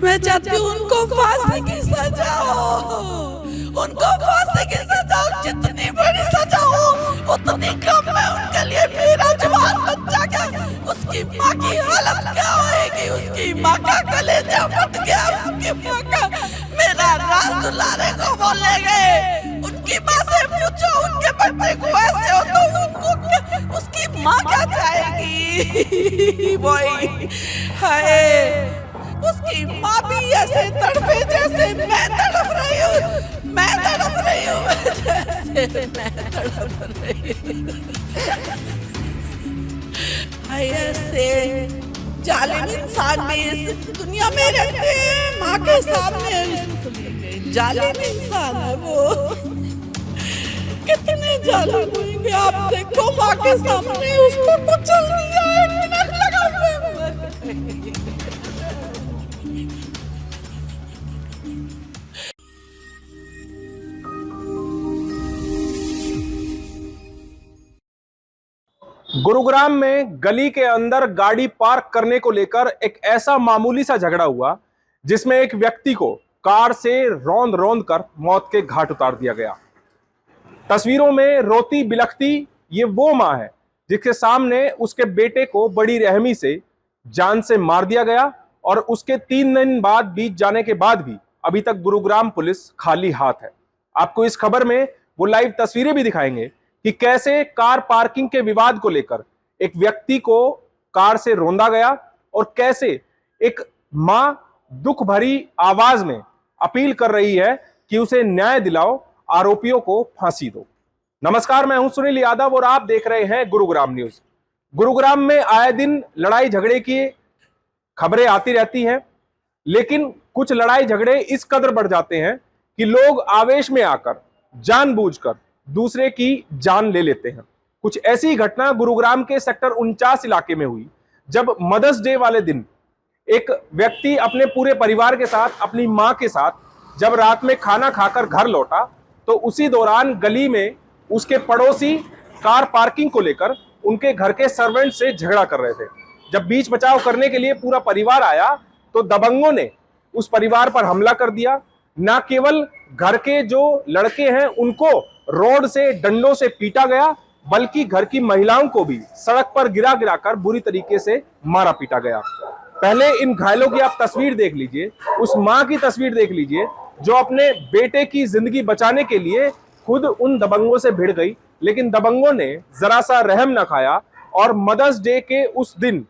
मैं चाहती हूँ उनको फांसी की सजा हो, उनको फांसी की सजा हो, जितनी बड़ी सजा हो उतनी कम है उनके लिए। मेरा जवान बच्चा क्या, उसकी माँ की हालत क्या होएगी, उसकी माँ का कलेजा फट गया, उसकी माँ का, मेरा राज दुलारे को बोले गए, उनकी माँ से पूछो उनके बच्चे को ऐसे हो तो उनको उसकी माँ क्या चाहेगी। वही हाय, उसकी माँ भी ऐसे तड़पे जैसे मैं तड़प रही हूँ, मैं तड़प रही हूँ, जैसे मैं तड़प रही हूँ। ऐसे जालिम इंसान भी इस दुनिया में रहते हैं। माँ के सामने जालिम इंसान है वो, कितने जालिम होंगे आप देखो। माँ के सामने उसको कुचल दिया, 1 मिनट लगा हुआ। गुरुग्राम में गली के अंदर गाड़ी पार्क करने को लेकर एक ऐसा मामूली सा झगड़ा हुआ जिसमें एक व्यक्ति को कार से रौंद रौंद कर मौत के घाट उतार दिया गया। तस्वीरों में रोती बिलखती ये वो मां है जिसके सामने उसके बेटे को बड़ी रहमी से जान से मार दिया गया और उसके 3 दिन बाद बीत जाने के बाद भी अभी तक गुरुग्राम पुलिस खाली हाथ है। आपको इस खबर में वो लाइव तस्वीरें भी दिखाएंगे कि कैसे कार पार्किंग के विवाद को लेकर एक व्यक्ति को कार से रौंदा गया और कैसे एक मां दुख भरी आवाज में अपील कर रही है कि उसे न्याय दिलाओ, आरोपियों को फांसी दो। नमस्कार, मैं हूं सुनील यादव और आप देख रहे हैं गुरुग्राम न्यूज। गुरुग्राम में आए दिन लड़ाई झगड़े की खबरें आती रहती हैं, लेकिन कुछ लड़ाई झगड़े इस कदर बढ़ जाते हैं कि लोग आवेश में आकर जानबूझकर दूसरे की जान ले लेते हैं। कुछ ऐसी घटना गुरुग्राम के सेक्टर 49 इलाके में हुई जब मदर्स डे वाले दिन एक व्यक्ति अपने पूरे परिवार के साथ, अपनी मां के साथ जब रात में खाना खाकर घर लौटा तो उसी दौरान गली में उसके पड़ोसी कार पार्किंग को लेकर उनके घर के सर्वेंट से झगड़ा कर रहे थे। जब बीच बचाव करने के लिए पूरा परिवार आया तो दबंगों ने उस परिवार पर हमला कर दिया। न केवल घर के जो लड़के हैं उनको रोड से डंडों से पीटा गया, बल्कि घर की महिलाओं को भी सड़क पर गिरा गिराकर बुरी तरीके से मारा पीटा गया। पहले इन घायलों की आप तस्वीर देख लीजिए, उस मां की तस्वीर देख लीजिए जो अपने बेटे की जिंदगी बचाने के लिए खुद उन दबंगों से भिड़ गई, लेकिन दबंगों ने जरा सा रहम न खाया और मदर्स डे के उस दिन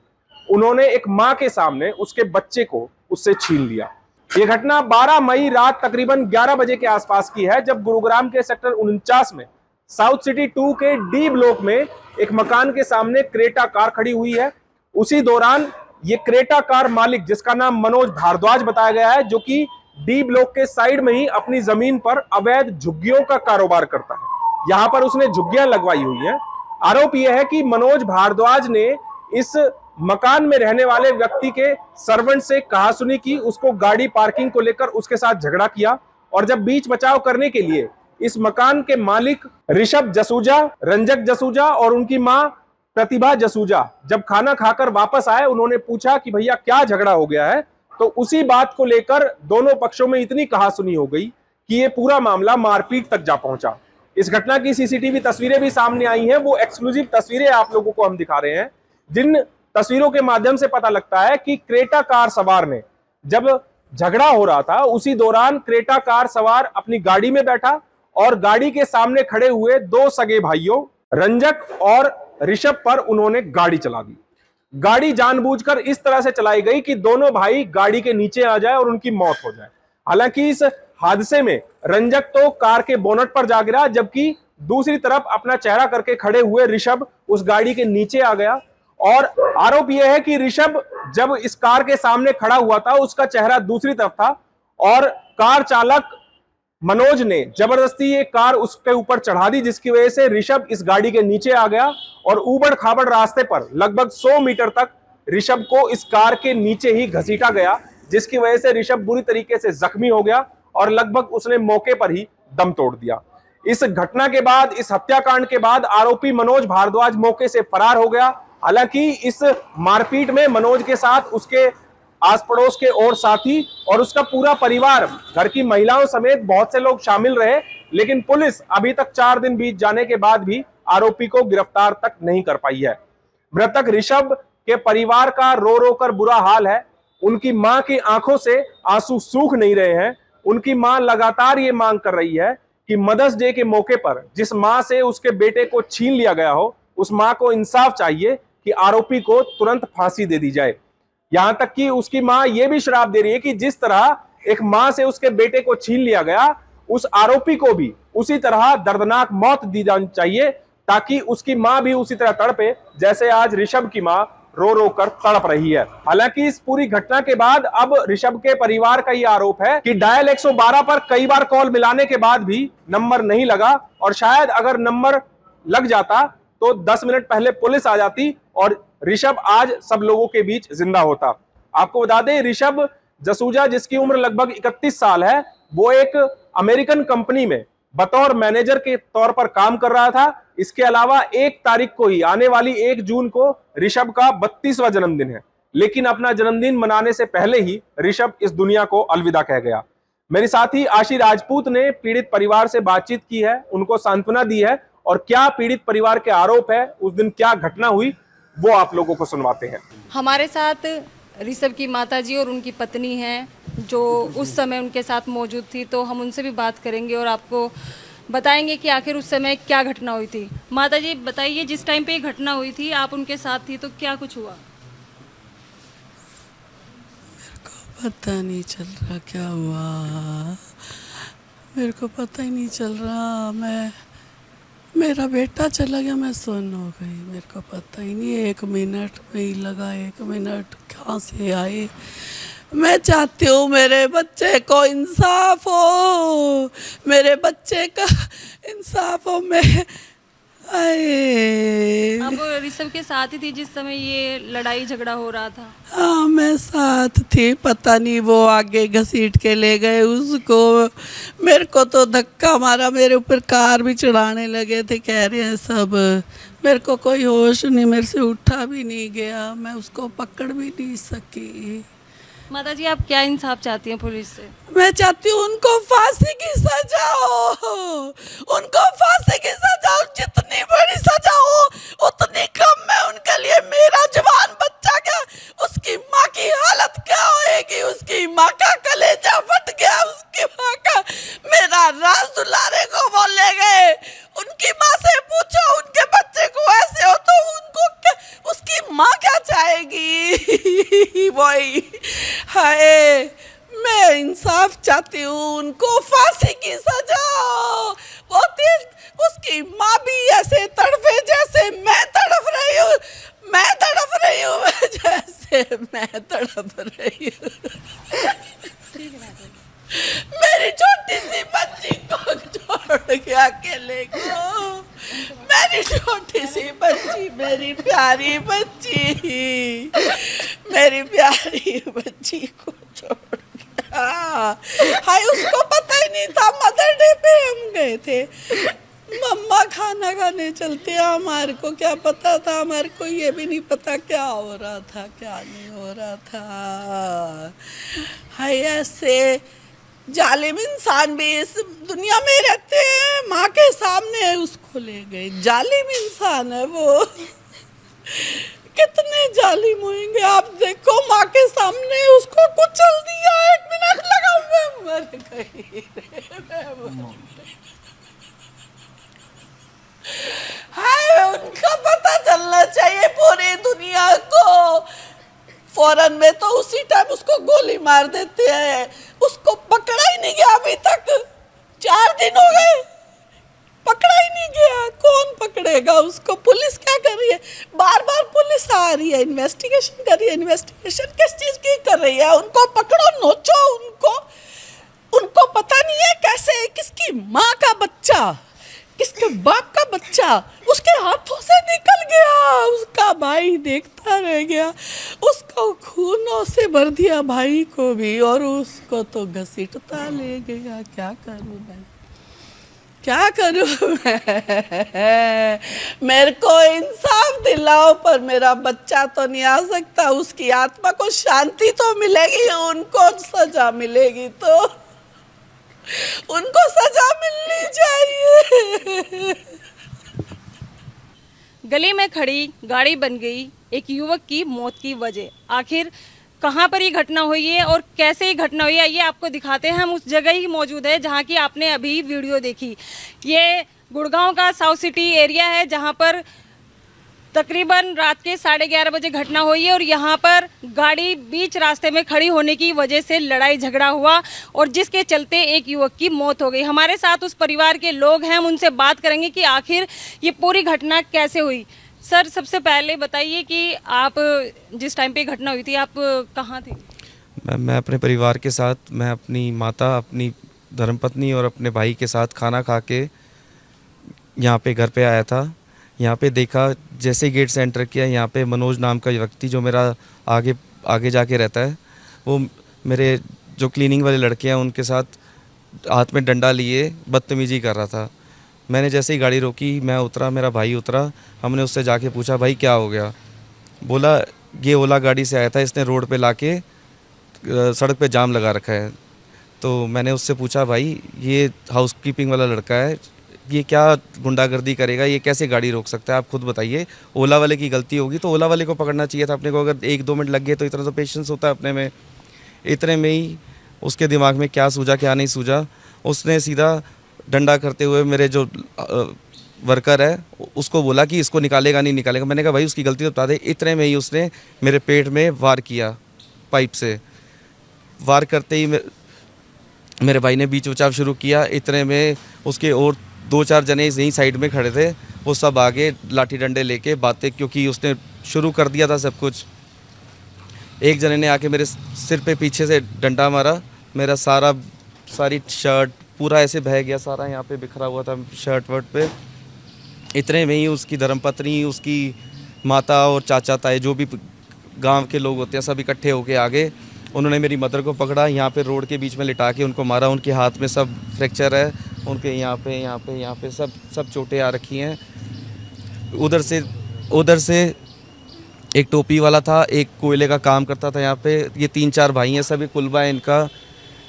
उन्होंने एक मां के सामने उसके बच्चे को उससे छीन लिया। यह घटना 12 मई रात तकरीबन 11 बजे के आसपास की है, जब गुरुग्राम के सेक्टर 49 में साउथ सिटी 2 के डी ब्लॉक में एक मकान के सामने क्रेटा कार खड़ी हुई है। उसी दौरान ये क्रेटा कार मालिक, जिसका नाम मनोज भारद्वाज बताया गया है, जो कि डी ब्लॉक के साइड में ही अपनी जमीन पर अवैध झुग्गियों का कारोबार करता है। यहां पर उसने झुग्गियां लगवाई हुई हैं। आरोप यह है कि मनोज भारद्वाज ने इस मकान में रहने वाले व्यक्ति के सर्वेंट से कहासुनी की, उसको गाड़ी पार्किंग को लेकर उसके साथ झगड़ा किया और जब बीच बचाव करने के लिए इस मकान के मालिक ऋषभ जसूजा, रंजक जसूजा और उनकी मां प्रतिभा जसूजा जब खाना खाकर वापस आए, उन्होंने पूछा कि भैया क्या झगड़ा हो गया है। तो उसी बात को लेकर दोनों पक्षों में इतनी कहासुनी हो गई कि ये पूरा मामला मारपीट तक जा पहुंचा। इस घटना की सीसीटीवी तस्वीरें भी सामने आई हैं। वो एक्सक्लूसिव तस्वीरें आप लोगों को हम दिखा रहे हैं, जिन तस्वीरों के माध्यम से पता लगता है कि क्रेटा कार सवार ने जब झगड़ा हो रहा था उसी दौरान क्रेटा कार सवार अपनी गाड़ी में बैठा और गाड़ी के सामने खड़े हुए 2 सगे भाइयों रंजक और ऋषभ पर उन्होंने गाड़ी चला दी। गाड़ी जानबूझकर इस तरह से चलाई गई कि दोनों भाई गाड़ी के नीचे आ जाए और उनकी मौत हो जाए। हालांकि इस हादसे में रंजक तो कार के बोनट पर जा गिरा, जबकि दूसरी तरफ अपना चेहरा करके खड़े हुए ऋषभ उस गाड़ी के नीचे आ गया। और आरोप यह है कि ऋषभ जब इस कार के सामने खड़ा हुआ था उसका चेहरा दूसरी तरफ था और कार चालक मनोज ने जबरदस्ती ये कार उसके ऊपर चढ़ा दी, जिसकी वजह से ऋषभ इस गाड़ी के नीचे आ गया और ऊबड़ खाबड़ रास्ते पर लगभग 100 मीटर तक ऋषभ को इस कार के नीचे ही घसीटा गया, जिसकी वजह से ऋषभ बुरी तरीके से जख्मी हो गया और लगभग उसने मौके पर ही दम तोड़ दिया। इस घटना के बाद, इस हत्याकांड के बाद आरोपी मनोज भारद्वाज मौके से फरार हो गया। हालांकि इस मारपीट में मनोज के साथ उसके आस पड़ोस के और साथी और उसका पूरा परिवार, घर की महिलाओं समेत बहुत से लोग शामिल रहे, लेकिन पुलिस अभी तक 4 दिन बीत जाने के बाद भी आरोपी को गिरफ्तार तक नहीं कर पाई है। मृतक ऋषभ के परिवार का रो रो कर बुरा हाल है। उनकी मां की आंखों से आंसू सूख नहीं रहे हैं। उनकी मां लगातार ये मांग कर रही है कि मदर्स डे के मौके पर जिस मां से उसके बेटे को छीन लिया गया हो, उस मां को इंसाफ चाहिए कि आरोपी को तुरंत फांसी दे दी जाए। यहां तक कि उसकी मां यह भी श्राप दे रही है कि जिस तरह एक मां से उसके बेटे को छीन लिया गया, उस आरोपी को भी उसी तरह दर्दनाक मौत दी जानी चाहिए, ताकि उसकी मां भी उसी तरह तड़पे जैसे आज ऋषभ की मां रो रो कर तड़प रही है। हालांकि इस पूरी घटना के बाद अब ऋषभ के परिवार का यह आरोप है कि डायल 112 पर कई बार कॉल मिलाने के बाद भी नंबर नहीं लगा, और शायद अगर नंबर लग जाता तो 10 मिनट पहले पुलिस आ जाती और ऋषभ आज सब लोगों के बीच जिंदा होता। आपको बता दें, ऋषभ जसूजा, जिसकी उम्र लगभग 31 साल है, वो एक अमेरिकन कंपनी में बतौर मैनेजर के तौर पर काम कर रहा था। इसके अलावा 1 तारीख को ही, आने वाली 1 जून को ऋषभ का 32वां जन्मदिन है, लेकिन अपना जन्मदिन मनाने से पहले ही ऋषभ इस दुनिया को अलविदा कह गया। मेरे साथी आशी राजपूत ने पीड़ित परिवार से बातचीत की है, उनको सांत्वना दी है, और क्या पीड़ित परिवार के आरोप है, उस दिन क्या घटना हुई, वो आप लोगों को सुनवाते हैं। हमारे साथ ऋषभ की माताजी और उनकी पत्नी हैं, जो उस समय उनके साथ मौजूद थी, तो हम उनसे भी बात करेंगे और आपको बताएंगे कि आखिर उस समय क्या घटना हुई थी। माताजी बताइए, जिस टाइम पे ये घटना हुई थी आप उनके साथ थी, तो क्या कुछ हुआ? पता नहीं चल रहा क्या हुआ, मेरे को पता ही नहीं चल रहा। मेरा बेटा चला गया, मैं सुन हो गई, मेरे को पता ही नहीं। 1 मिनट में ही लगा, 1 मिनट कहाँ से आए। मैं चाहती हूँ मेरे बच्चे को इंसाफ हो, मेरे बच्चे का इंसाफ हो। आप ऋषभ के साथ ही थी जिस समय ये लड़ाई झगड़ा हो रहा था? हाँ, मैं साथ थी। पता नहीं वो आगे घसीट के ले गए उसको, मेरे को तो धक्का मारा, मेरे ऊपर कार भी चढ़ाने लगे थे, कह रहे हैं सब। मेरे को कोई होश नहीं, मेरे से उठा भी नहीं गया, मैं उसको पकड़ भी नहीं सकी। माताजी, आप क्या इंसाफ चाहती हैं पुलिस से? मैं चाहती हूँ उनको फांसी की सजा हो, उनको फांसी की सजा हो, जितनी बड़ी सजा हो उतनी कम है उनके लिए। मेरा जवान बच्चा क्या, उसकी माँ की हालत क्या होएगी, उसकी माँ का कलेजा फट गया, उसकी माँ का, मेरा राज दुलारे को वो ले गए। उनकी माँ से पूछो, उनके बच्चे को ऐसे हो तो उनको उसकी माँ क्या चाहेगी। वही हाय, मैं इंसाफ चाहती हूँ, उनको फांसी की सजा हो। वो उसकी माँ भी ऐसे तड़पे जैसे मैं तड़प रही हूँ, जैसे मैं तड़प रही हूँ। मेरी छोटी सी बच्ची को छोड़ के अकेले को, मेरी छोटी सी बच्ची, मेरी प्यारी बच्ची, मेरी प्यारी बच्ची को छोड़ के। हाय, उसको पता ही नहीं था, मदर डे पे हम गए थे, मम्मा खाना खाने चलते हैं, हमारे को क्या पता था, हमारे को ये भी नहीं पता क्या हो रहा था क्या नहीं हो रहा था। हाय, ऐसे जालिम इंसान भी इस दुनिया में रहते हैं। माँ के सामने उसको ले गए, जालिम इंसान है वो। कितने जालिम होंगे आप देखो, माँ के सामने उसको कुचल दिया। 1 मिनट लगा, मैं मर गई, हाय, उनका पता चलना चाहिए पूरी दुनिया को। फौरन में तो उसी टाइम उसको गोली मार देते हैं, उसको पकड़ा ही नहीं गया अभी तक। 4 दिन हो गए, पकड़ा ही नहीं गया। कौन पकड़ेगा उसको? पुलिस क्या कर रही है? बार बार पुलिस आ रही है, इन्वेस्टिगेशन कर रही है। इन्वेस्टिगेशन किस चीज की कर रही है? उनको पकड़ो, नोचो उनको पता नहीं है कैसे किसकी माँ का बच्चा, किसके बाप का बच्चा उसके हाथों से निकल गया। उसका भाई देखता रह गया, उसको खूनों से भर दिया भाई को भी, और उसको तो घसीटता ले गया। क्या करूं मैं? क्या करूं मैं? मेरे को इंसाफ दिलाओ, पर मेरा बच्चा तो नहीं आ सकता। उसकी आत्मा को शांति तो मिलेगी, उनको सजा मिलेगी तो उनको सजा मिलनी चाहिए। गली में खड़ी गाड़ी बन गई एक युवक की मौत की वजह। आखिर कहाँ पर ये घटना हुई है और कैसे ये घटना हुई है, ये आपको दिखाते हैं। हम उस जगह ही मौजूद है जहाँ की आपने अभी वीडियो देखी। ये गुड़गांव का साउथ सिटी एरिया है जहाँ पर तकरीबन रात के 11:30 बजे घटना हुई है और यहाँ पर गाड़ी बीच रास्ते में खड़ी होने की वजह से लड़ाई झगड़ा हुआ और जिसके चलते एक युवक की मौत हो गई। हमारे साथ उस परिवार के लोग हैं, हम उनसे बात करेंगे कि आखिर ये पूरी घटना कैसे हुई। सर, सबसे पहले बताइए कि आप जिस टाइम पे घटना हुई थी आप कहाँ थे? मैं अपने परिवार के साथ, मैं अपनी माता, अपनी धर्मपत्नी और अपने भाई के साथ खाना खा के यहाँ पे घर पे आया था। यहाँ पे देखा, जैसे गेट से एंटर किया, यहाँ पे मनोज नाम का व्यक्ति जो मेरा आगे जाके रहता है, वो मेरे जो क्लीनिंग वाले लड़के हैं उनके साथ हाथ में डंडा लिए बदतमीजी कर रहा था। मैंने जैसे ही गाड़ी रोकी, मैं उतरा, मेरा भाई उतरा, हमने उससे जाके पूछा भाई क्या हो गया। बोला ये ओला गाड़ी से आया था, इसने रोड पे लाके सड़क पे जाम लगा रखा है। तो मैंने उससे पूछा भाई ये हाउसकीपिंग वाला लड़का है, ये क्या गुंडागर्दी करेगा, ये कैसे गाड़ी रोक सकता है, आप खुद बताइए। ओला वाले की गलती होगी तो ओला वाले को पकड़ना चाहिए था अपने को। अगर 1-2 मिनट लग गए तो इतना तो पेशेंस होता है अपने में। इतने में ही उसके दिमाग में क्या सूझा क्या नहीं सूझा, उसने सीधा डंडा करते हुए मेरे जो वर्कर है उसको बोला कि इसको निकालेगा नहीं निकालेगा। मैंने कहा भाई उसकी गलती तो बता दे। इतने में ही उसने मेरे पेट में वार किया, पाइप से वार करते ही मेरे भाई ने बीच बचाव शुरू किया। इतने में उसके और 2-4 जने यहीं साइड में खड़े थे, वो सब आगे लाठी डंडे लेके बातें, क्योंकि उसने शुरू कर दिया था सब कुछ। एक जने ने आके मेरे सिर पे पीछे से डंडा मारा, मेरा सारी शर्ट पूरा ऐसे बह गया, सारा यहाँ पे बिखरा हुआ था शर्ट वर्ट पे। इतने में ही उसकी धर्मपत्नी, उसकी माता और चाचा ताए जो भी गांव के लोग होते हैं सब इकट्ठे होके आ गए। उन्होंने मेरी मदर को पकड़ा, यहाँ पे रोड के बीच में लिटा के उनको मारा। उनके हाथ में सब फ्रैक्चर है, उनके यहाँ पे सब चोटें आ रखी हैं। उधर से एक टोपी वाला था, एक कोयले का काम करता था यहाँ पे। ये 3-4 भाई हैं, सब ये कुलबा है इनका।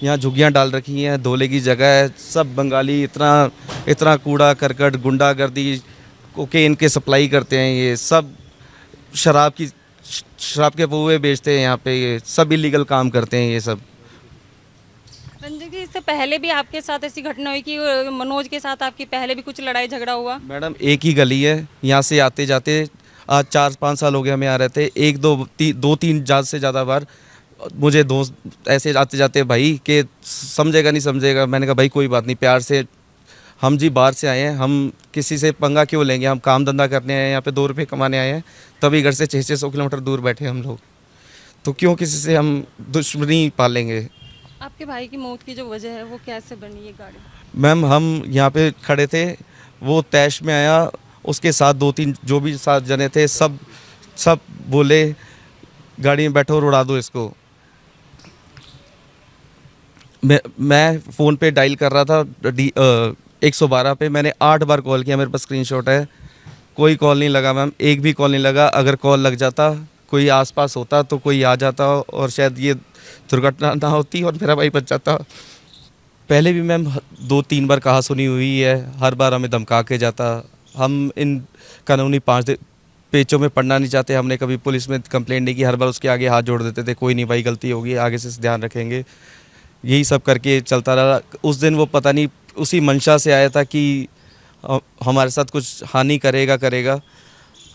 यहाँ झुग्गियाँ डाल रखी हैं, धोले की जगह है। सब बंगाली इतना कूड़ा करकट, गुंडागर्दी, कोकेन के सप्लाई करते हैं। ये सब शराब के पुए बेचते हैं यहाँ पे। ये सब इलीगल काम करते हैं ये सब। रंजन जी, इससे पहले भी आपके साथ ऐसी घटना हुई कि मनोज के साथ आपकी पहले भी कुछ लड़ाई झगड़ा हुआ? मैडम एक ही गली है, यहाँ से आते जाते आज 4-5 साल हो गए हमें यहाँ रहते। 1-2-3 से ज़्यादा बार मुझे दोस्त ऐसे आते जाते भाई कि समझेगा नहीं समझेगा। मैंने कहा भाई कोई बात नहीं, प्यार से, हम जी बाहर से आए हैं, हम किसी से पंगा क्यों लेंगे, हम काम धंधा करने आए हैं, यहाँ पे 2 रुपये कमाने आए हैं, तभी घर से 600 किलोमीटर दूर बैठे हम लोग, तो क्यों किसी से हम दुश्मनी पालेंगे। आपके भाई की मौत की जो वजह है वो कैसे बनी ये गाड़ी? मैम हम यहाँ पे खड़े थे, वो तैश में आया, उसके साथ 2-3 जो भी 7 जने थे, सब बोले गाड़ी में बैठो और उड़ा दो इसको। मैं फ़ोन पे डायल कर रहा था 112 पे। मैंने 8 बार कॉल किया, मेरे पास स्क्रीनशॉट है। कोई कॉल नहीं लगा मैम, एक भी कॉल नहीं लगा। अगर कॉल लग जाता, कोई आसपास होता तो कोई आ जाता और शायद ये दुर्घटना ना होती और मेरा भाई बच जाता। पहले भी मैम 2-3 बार कहा सुनी हुई है, हर बार हमें धमका के जाता। हम इन कानूनी 5 पेचों में पढ़ना नहीं चाहते। हमने कभी पुलिस में कंप्लेंट नहीं की, हर बार उसके आगे हाथ जोड़ देते थे, कोई नहीं भाई गलती होगी, आगे से ध्यान रखेंगे। यही सब करके चलता रहा। उस दिन वो पता नहीं उसी मंशा से आया था कि हमारे साथ कुछ हानि करेगा।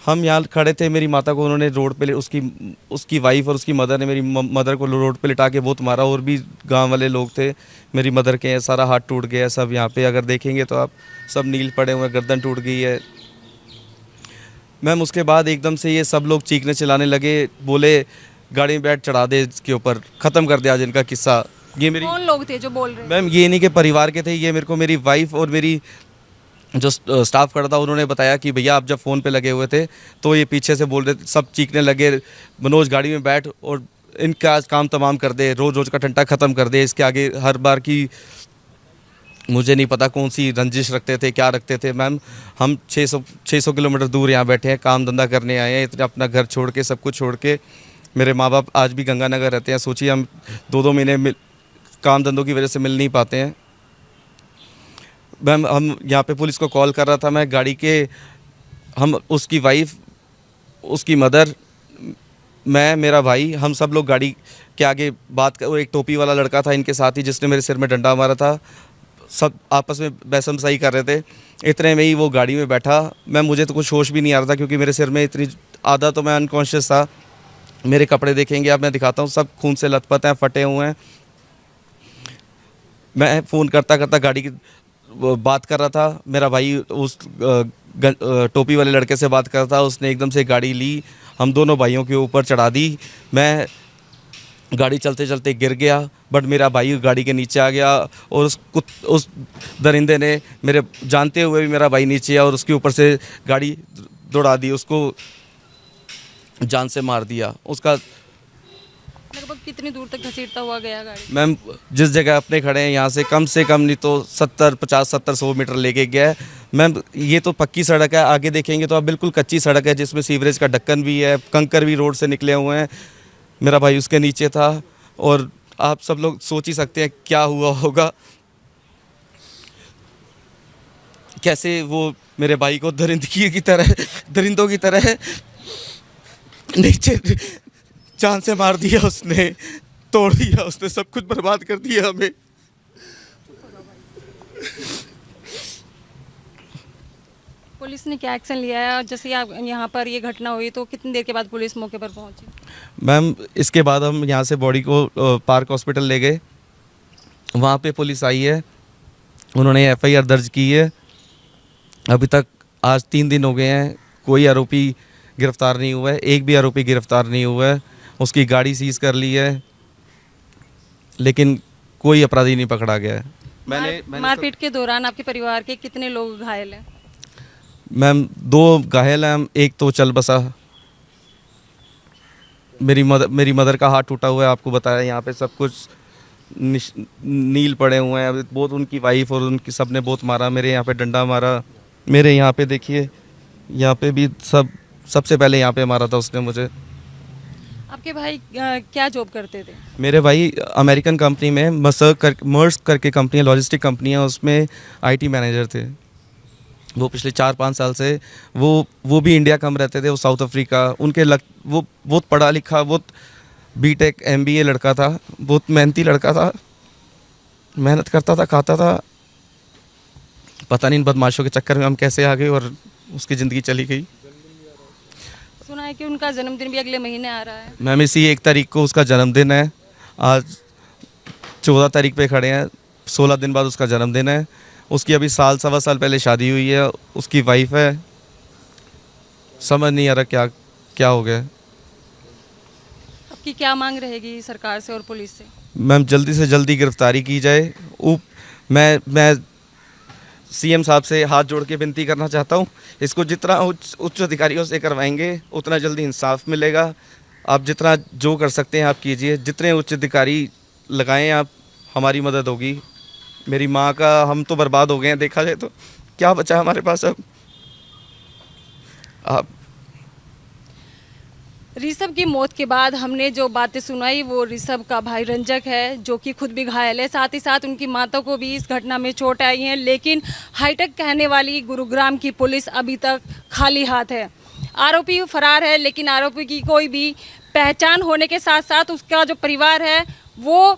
हम यहाँ खड़े थे, मेरी माता को उन्होंने रोड पे उसकी वाइफ और उसकी मदर ने मेरी मदर को रोड पे लिटा के बहुत मारा। और भी गांव वाले लोग थे, मेरी मदर के सारा हाथ टूट गया है सब। यहाँ पे अगर देखेंगे तो आप सब नील पड़े हुए, गर्दन टूट गई है मैम। उसके बाद एकदम से ये सब लोग चीखने चिल्लाने लगे, बोले गाड़ी में बैठ चढ़ा दे इसके ऊपर, ख़त्म कर दे आज इनका किस्सा। ये मेरी कौन लोग थे जो बोल रहे? मैम ये नहीं कि परिवार के थे, ये मेरे को मेरी वाइफ और मेरी जो स्टाफ खड़ा था उन्होंने बताया कि भैया आप जब फ़ोन पे लगे हुए थे तो ये पीछे से बोल रहे थे, सब चीखने लगे, मनोज गाड़ी में बैठ और इनका आज काम तमाम कर दे, रोज़ का टंटा ख़त्म कर दे। इसके आगे हर बार की मुझे नहीं पता कौन सी रंजिश रखते थे, क्या रखते थे। मैम हम 600 किलोमीटर दूर यहाँ बैठे हैं, काम धंधा करने आए हैं, इतना अपना घर छोड़ के, सब कुछ छोड़ के। मेरे माँ बाप आज भी गंगानगर रहते हैं। सोचिए हम 2-2 महीने काम धंधों की वजह से मिल नहीं पाते हैं। मैम हम यहाँ पे पुलिस को कॉल कर रहा था मैं, गाड़ी के हम उसकी वाइफ, उसकी मदर, मैं, मेरा भाई, हम सब लोग गाड़ी के आगे बात कर। एक टोपी वाला लड़का था इनके साथ ही जिसने मेरे सिर में डंडा मारा था। सब आपस में बहसमसाई कर रहे थे। इतने में ही वो गाड़ी में बैठा। मैं मुझे तो कुछ होश भी नहीं आ रहा था क्योंकि मेरे सिर में इतनी आधा तो मैं अनकॉन्शियस था। मेरे कपड़े देखेंगे आप, मैं दिखाता हूँ, सब खून से लथपथ हैं, फटे हुए हैं। मैं फ़ोन करता करता गाड़ी की बात कर रहा था। मेरा भाई उस टोपी वाले लड़के से बात कर रहा था। उसने एकदम से गाड़ी ली, हम दोनों भाइयों के ऊपर चढ़ा दी। मैं गाड़ी चलते चलते गिर गया, बट मेरा भाई गाड़ी के नीचे आ गया और उस दरिंदे ने मेरे जानते हुए भी मेरा भाई नीचे आया और उसके ऊपर से गाड़ी दौड़ा दी, उसको जान से मार दिया। उसका लगभग कितनी दूर तक घसीटता हुआ गया गाड़ी? मैम जिस जगह अपने खड़े हैं यहाँ से कम नहीं तो 50-70-100 मीटर लेके गया है। मैम ये तो पक्की सड़क है, आगे देखेंगे तो आप बिल्कुल कच्ची सड़क है जिसमें सीवरेज का ढक्कन भी है, कंकर भी रोड से निकले हुए हैं। मेरा भाई उसके नीचे था और आप सब लोग सोच ही सकते हैं क्या हुआ होगा, कैसे वो मेरे भाई को दरिंदों की तरह नीचे जान से मार दिया उसने, तोड़ दिया उसने, सब कुछ बर्बाद कर दिया हमें। पुलिस ने क्या एक्शन लिया है? और जैसे आप यहाँ पर ये घटना हुई तो कितनी देर के बाद पुलिस मौके पर पहुंची? मैम इसके बाद हम यहाँ से बॉडी को पार्क हॉस्पिटल ले गए। वहाँ पे पुलिस आई है, उन्होंने एफआईआर दर्ज की है। अभी तक आज 3 दिन हो गए हैं, कोई आरोपी गिरफ्तार नहीं हुआ है, एक भी आरोपी गिरफ्तार नहीं हुआ है। उसकी गाड़ी सीज कर ली है लेकिन कोई अपराधी नहीं पकड़ा गया है। मैंने मारपीट के दौरान आपके परिवार के कितने लोग घायल हैं? मैम 2 घायल हैं, एक तो चल बसा। मेरी मदर का हाथ टूटा हुआ है, आपको बताया। यहाँ पे सब कुछ नील पड़े हुए हैं। बहुत उनकी वाइफ और उनकी सब ने बहुत मारा, मेरे यहाँ पे डंडा मारा। मेरे यहाँ पे देखिए, यहाँ पे भी सबसे पहले यहाँ पे मारा था उसने मुझे। आपके भाई क्या जॉब करते थे? मेरे भाई अमेरिकन कंपनी में मर्स करके कंपनी है, लॉजिस्टिक कंपनी है, उसमें आईटी मैनेजर थे। वो पिछले 4-5 साल से वो भी इंडिया कम रहते थे, वो साउथ अफ्रीका। वो बहुत पढ़ा लिखा, बहुत बीटेक एमबीए लड़का था, बहुत मेहनती लड़का था, मेहनत करता था, खाता था। पता नहीं इन बदमाशों के चक्कर में हम कैसे आ गए और उसकी ज़िंदगी चली गई। सुना है कि उनका जन्मदिन भी अगले महीने आ रहा है। मैम इसी 1 तारीख को उसका जन्मदिन है। आज 14 तारीख पे खड़े हैं, 16 दिन बाद उसका जन्मदिन है। उसकी अभी 1-1.25 साल पहले शादी हुई है, उसकी वाइफ है। समझ नहीं आ रहा क्या हो गया। आपकी क्या मांग रहेगी सरकार से और पुलिस से? मैम जल्दी से जल्दी गिरफ्तारी की जाए। मैं सीएम साहब से हाथ जोड़ के विनती करना चाहता हूँ, इसको जितना उच्च अधिकारियों से करवाएंगे उतना जल्दी इंसाफ मिलेगा। आप जितना जो कर सकते हैं आप कीजिए, जितने उच्च अधिकारी लगाएं आप, हमारी मदद होगी। मेरी माँ का, हम तो बर्बाद हो गए हैं, देखा जाए तो क्या बचा हमारे पास अब। आप ऋषभ की मौत के बाद हमने जो बातें सुनाई वो ऋषभ का भाई रंजक है जो कि खुद भी घायल है, साथ ही साथ उनकी माता को भी इस घटना में चोट आई है। लेकिन हाईटेक कहने वाली गुरुग्राम की पुलिस अभी तक खाली हाथ है। आरोपी फरार है, लेकिन आरोपी की कोई भी पहचान होने के साथ साथ उसका जो परिवार है वो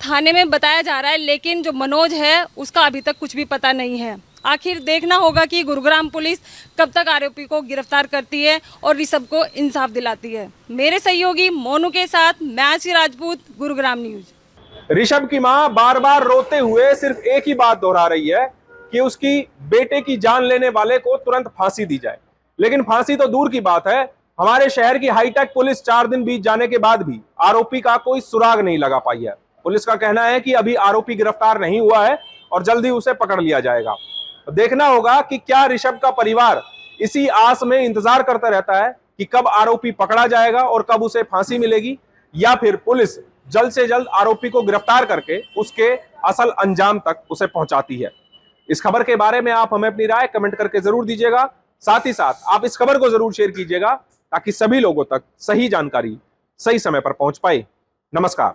थाने में बताया जा रहा है, लेकिन जो मनोज है उसका अभी तक कुछ भी पता नहीं है। आखिर देखना होगा कि गुरुग्राम पुलिस कब तक आरोपी को गिरफ्तार करती है और ऋषभ को इंसाफ दिलाती है। मेरे सहयोगी मोनू के साथ मैं आशी राजपूत, गुरुग्राम न्यूज। ऋषभ की मां बार बार रोते हुए सिर्फ एक ही बात दोहरा रही है कि उसकी बेटे की जान लेने वाले को तुरंत फांसी दी जाए। लेकिन फांसी तो दूर की बात है, हमारे शहर की हाईटेक पुलिस 4 दिन बीत जाने के बाद भी आरोपी का कोई सुराग नहीं लगा पाई है। पुलिस का कहना है कि अभी आरोपी गिरफ्तार नहीं हुआ है और जल्दी उसे पकड़ लिया जाएगा। देखना होगा कि क्या ऋषभ का परिवार इसी आस में इंतजार करता रहता है कि कब आरोपी पकड़ा जाएगा और कब उसे फांसी मिलेगी, या फिर पुलिस जल्द से जल्द आरोपी को गिरफ्तार करके उसके असल अंजाम तक उसे पहुंचाती है। इस खबर के बारे में आप हमें अपनी राय कमेंट करके जरूर दीजिएगा। साथ ही साथ आप इस खबर को जरूर शेयर कीजिएगा ताकि सभी लोगों तक सही जानकारी सही समय पर पहुंच पाए। नमस्कार।